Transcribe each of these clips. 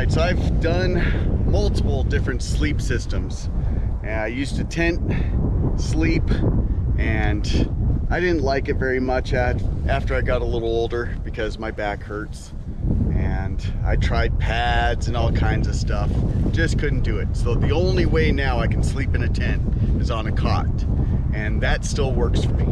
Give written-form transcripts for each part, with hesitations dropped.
right, so I've done multiple different sleep systems. I used to tent sleep, and I didn't like it very much after I got a little older because my back hurts. And I tried pads and all kinds of stuff, just couldn't do it. So the only way now I can sleep in a tent is on a cot, and that still works for me.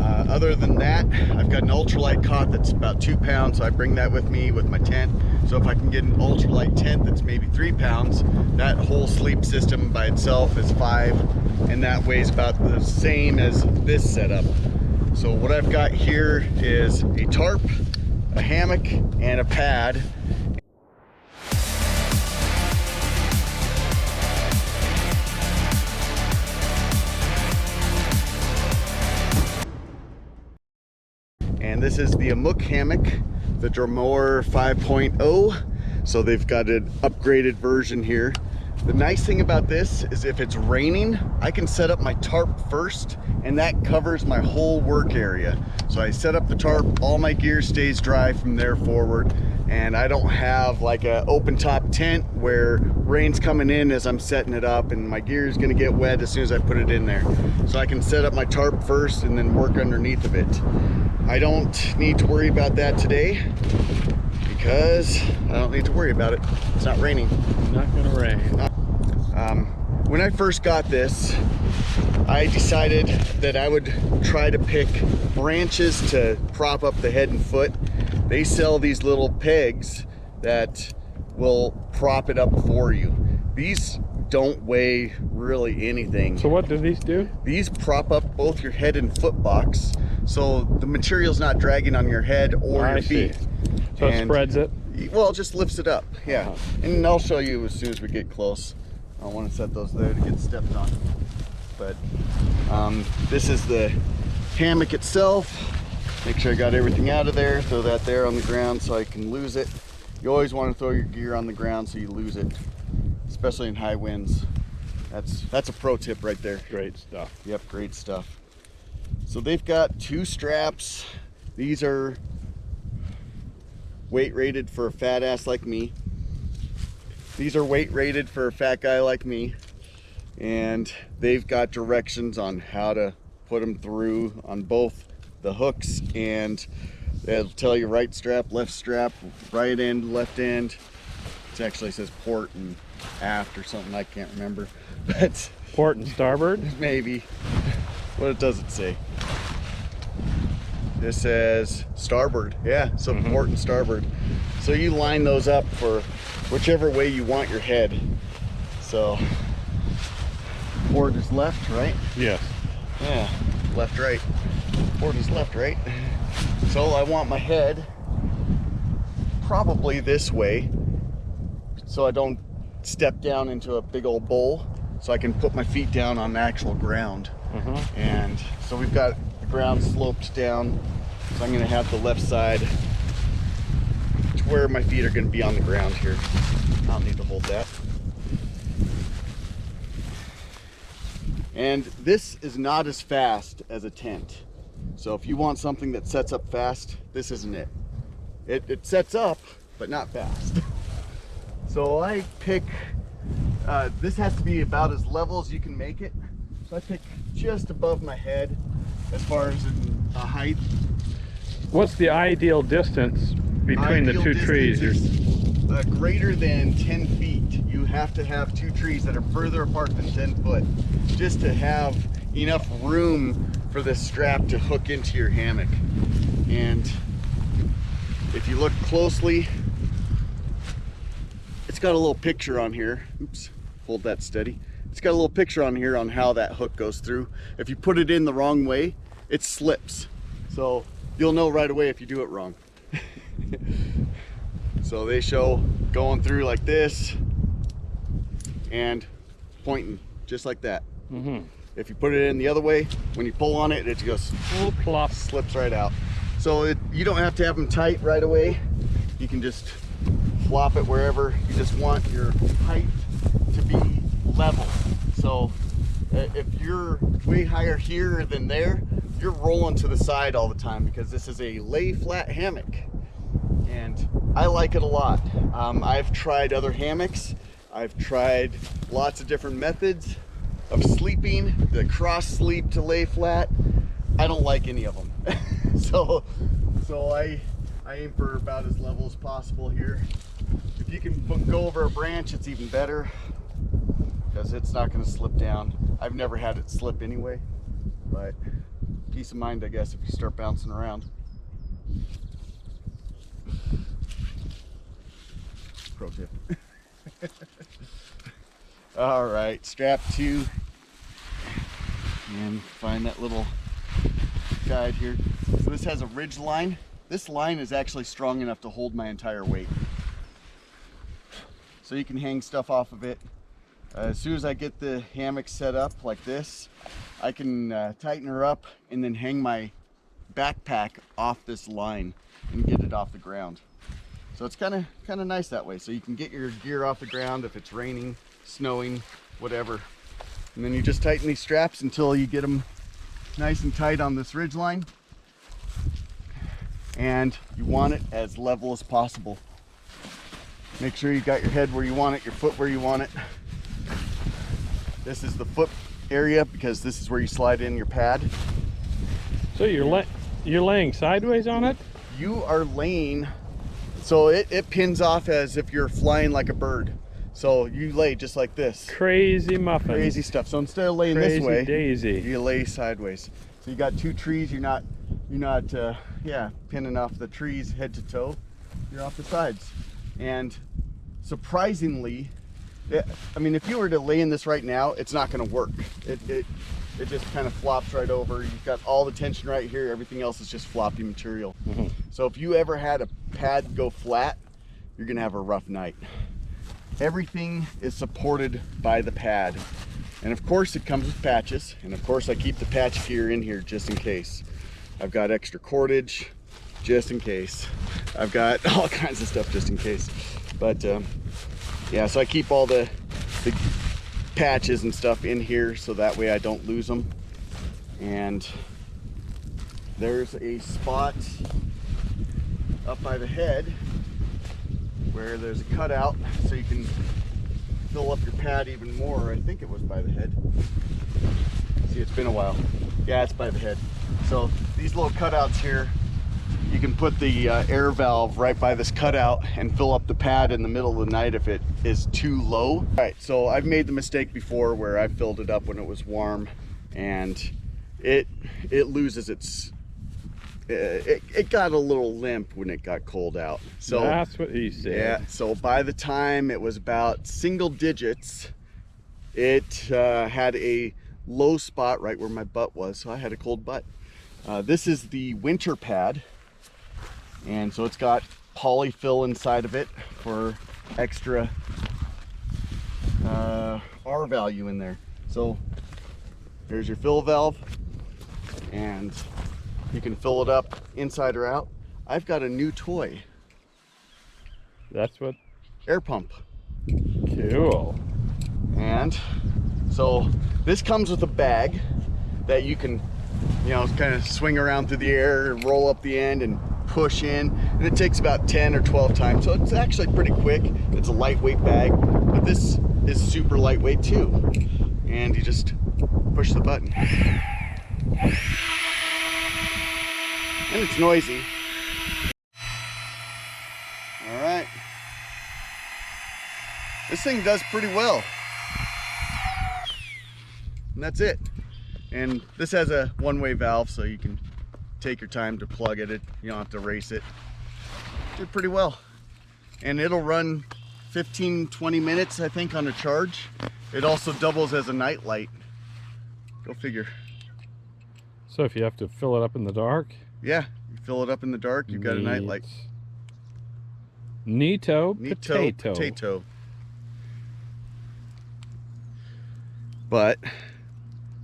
Other than that, I've got an ultralight cot that's about 2 pounds, so I bring that with me with my tent. So if I can get an ultralight tent that's maybe 3 pounds, that whole sleep system by itself is 5, and that weighs about the same as this setup. So what I've got here is a tarp, a hammock, and a pad. And this is the Hammock hammock, the Dromore 5.0. So they've got an upgraded version here. The nice thing about this is if it's raining, I can set up my tarp first, and that covers my whole work area. So I set up the tarp, all my gear stays dry from there forward, and I don't have like an open top tent where rain's coming in as I'm setting it up and my gear is gonna get wet as soon as I put it in there. So I can set up my tarp first and then work underneath of it. I don't need to worry about that today because I don't need to worry about it. It's not raining. Not gonna rain. When I first got this, I decided that I would try to pick branches to prop up the head and foot. They sell these little pegs that will prop it up for you. These don't weigh really anything. So what do these do? These prop up both your head and foot box, so the material's not dragging on your head or your feet. So it spreads it? Well, it just lifts it up, yeah. And I'll show you as soon as we get close. I don't want to set those there to get stepped on. But this is the hammock itself. Make sure I got everything out of there. Throw that there on the ground so I can lose it. You always want to throw your gear on the ground so you lose it, especially in high winds. That's a pro tip right there. Great stuff. Yep, great stuff. So they've got 2 straps. These are weight rated for a fat ass like me. These are weight rated for a fat guy like me. And they've got directions on how to put them through on both the hooks, and they'll tell you right strap, right end, left end. It actually says port and aft or something, I can't remember. But port and starboard? Maybe. What does it say? This says starboard, yeah, so port and starboard. So you line those up for whichever way you want your head. So port is left, right? Yes. Yeah, left, right. Port is left, right? So I want my head probably this way so I don't step down into a big old bowl, so I can put my feet down on the actual ground. And so we've got the ground sloped down, so I'm gonna have the left side to where my feet are gonna be on the ground here. I don't need to hold that. And this is not as fast as a tent. So if you want something that sets up fast, this isn't it. It sets up, but not fast. So I pick, this has to be about as level as you can make it. So I pick just above my head as far as in height. What's the ideal distance between the 2 trees? Greater than 10 feet. You have to have 2 trees that are further apart than 10 foot just to have enough room for this strap to hook into your hammock. And if you look closely, it's got a little picture on here. Oops, hold that steady. It's got a little picture on here on how that hook goes through. If you put it in the wrong way, it slips. So you'll know right away if you do it wrong. So they show going through like this and pointing just like that. If you put it in the other way, when you pull on it, it just plop, slips right out. So you don't have to have them tight right away. You can just flop it wherever. You just want your height to be level. So if you're way higher here than there, you're rolling to the side all the time because this is a lay flat hammock. And I like it a lot. I've tried other hammocks. I've tried lots of different methods of sleeping, the cross sleep to lay flat. I don't like any of them. so I aim for about as level as possible here. If you can go over a branch, it's even better, because it's not going to slip down. I've never had it slip anyway, but peace of mind, I guess, if you start bouncing around. Pro tip. All right, strap 2, and find that little guide here. So this has a ridge line. This line is actually strong enough to hold my entire weight. So you can hang stuff off of it. As soon as I get the hammock set up like this, I can tighten her up and then hang my backpack off this line and get it off the ground. So it's kind of nice that way. So you can get your gear off the ground if it's raining, snowing, whatever. And then you just tighten these straps until you get them nice and tight on this ridge line. And you want it as level as possible. Make sure you got your head where you want it, your foot where you want it. This is the foot area because this is where you slide in your pad. So you're laying sideways on it? You are laying, so it pins off as if you're flying like a bird. So you lay just like this. Crazy muffin. Crazy stuff. So instead of laying Crazy this way, daisy. you lay sideways. So you got 2 trees. You're not pinning off the trees head to toe. You're off the sides. And surprisingly, I mean, if you were to lay in this right now, it's not going to work. It just kind of flops right over. You've got all the tension right here. Everything else is just floppy material. Mm-hmm. So if you ever had a pad go flat, you're going to have a rough night. Everything is supported by the pad. And of course it comes with patches. And of course I keep the patch gear in here just in case. I've got extra cordage just in case. I've got all kinds of stuff just in case. But yeah, so I keep all the patches and stuff in here so that way I don't lose them. And there's a spot up by the head where there's a cutout so you can fill up your pad even more. I think it was by the head. See, it's been a while. Yeah, it's by the head. So these little cutouts here, you can put the air valve right by this cutout and fill up the pad in the middle of the night if it is too low. All right, so I've made the mistake before where I filled it up when it was warm, and it loses its, it got a little limp when it got cold out. So that's what he said. Yeah, so by the time it was about single digits, it had a low spot right where my butt was, so I had a cold butt. This is the winter pad. And so it's got polyfill inside of it for extra R value in there. So there's your fill valve, and you can fill it up inside or out. I've got a new toy. That's what? Air pump. Cool. And so this comes with a bag that you can, you know, kind of swing around through the air and roll up the end and push in, and it takes about 10 or 12 times, so it's actually pretty quick. It's a lightweight bag, but this is super lightweight too, and you just push the button and it's noisy. All right, this thing does pretty well, and that's it. And this has a one-way valve, so you can take your time to plug it. You don't have to race it. Did pretty well. And it'll run 15-20 minutes, I think, on a charge. It also doubles as a night light. Go figure. So if you have to fill it up in the dark? Yeah, you fill it up in the dark, you've got a night light. Neato potato. Potato. But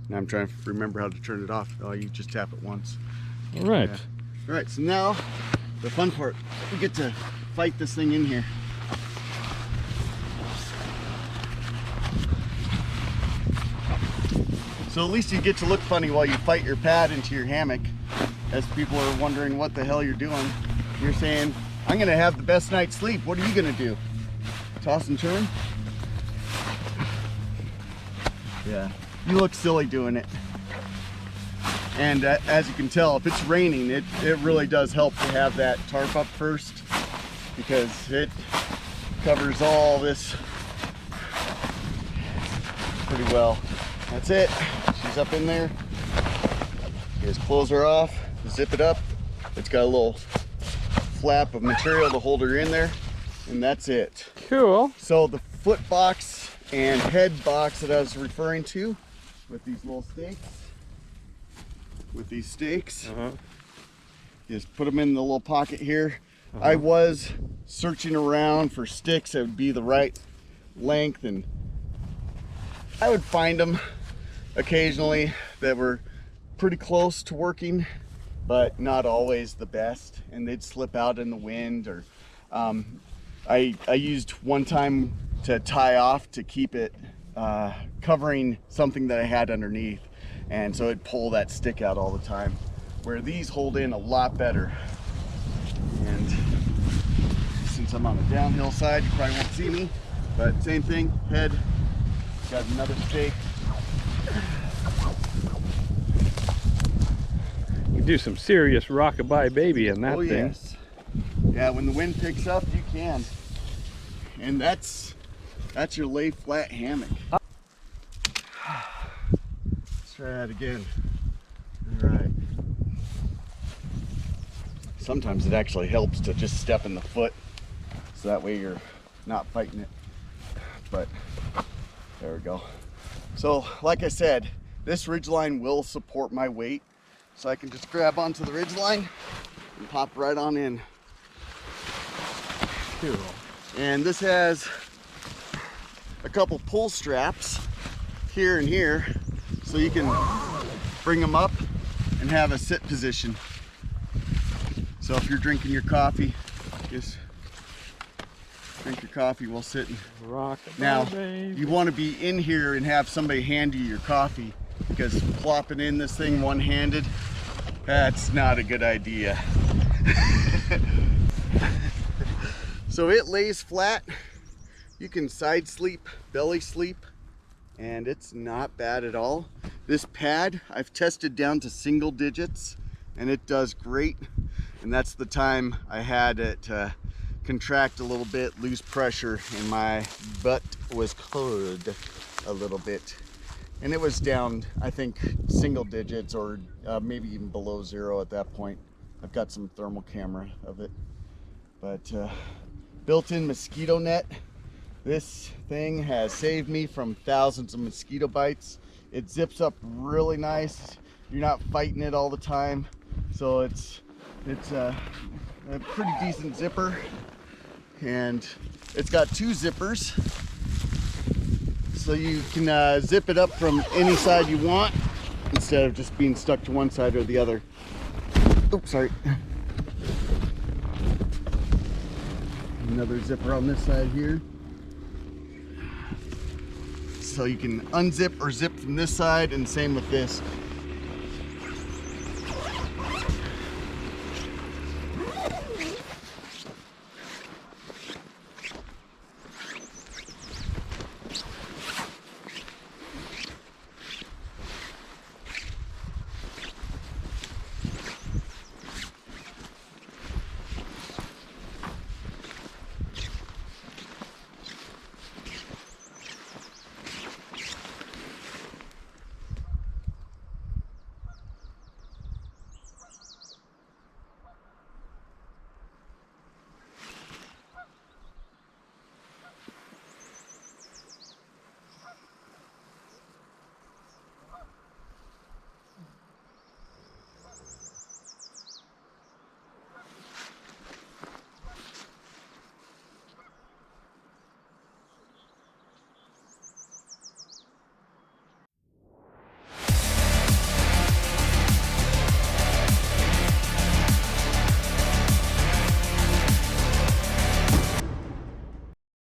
now I'm trying to remember how to turn it off. Oh, you just tap it once. All right. Yeah. All right, so now the fun part, we get to fight this thing in here. So at least you get to look funny while you fight your pad into your hammock. As people are wondering what the hell you're doing, you're saying, I'm gonna have the best night's sleep. What are you gonna do? Toss and turn? Yeah, you look silly doing it. And as you can tell, if it's raining, it really does help to have that tarp up first, because it covers all this pretty well. That's it. She's up in there. You just close her off, zip it up. It's got a little flap of material to hold her in there, and that's it. Cool. So the foot box and head box that I was referring to, with these little stakes, just put them in the little pocket here. I was searching around for sticks that would be the right length, and I would find them occasionally that were pretty close to working, but not always the best, and they'd slip out in the wind. Or I used one time to tie off to keep it covering something that I had underneath, and so it'd pull that stick out all the time, where these hold in a lot better. And since I'm on the downhill side, you probably won't see me, but same thing, head, got another stake. You do some serious rockabye baby in that thing. Yes. Yeah, when the wind picks up, you can. And that's your lay flat hammock. Let's try that again. All right. Sometimes it actually helps to just step in the foot, so that way you're not fighting it. But there we go. So like I said, this ridgeline will support my weight, so I can just grab onto the ridgeline and pop right on in. Cool. And this has a couple pull straps here and here, so you can bring them up and have a sit position. So if you're drinking your coffee, just drink your coffee while sitting. Rockabye Now, baby. you want to be in here and have somebody hand you your coffee, because plopping in this thing one-handed, that's not a good idea. So it lays flat. You can side sleep, belly sleep, and it's not bad at all. This pad, I've tested down to single digits, and it does great. And that's the time I had it contract a little bit, lose pressure, and my butt was cold a little bit. And it was down, I think, single digits, or maybe even below 0 at that point. I've got some thermal camera of it. But built-in mosquito net. This thing has saved me from thousands of mosquito bites. It zips up really nice. You're not fighting it all the time. So it's a pretty decent zipper. And it's got 2 zippers. So you can zip it up from any side you want, instead of just being stuck to one side or the other. Oops, sorry. Another zipper on this side here. So you can unzip or zip from this side, and same with this.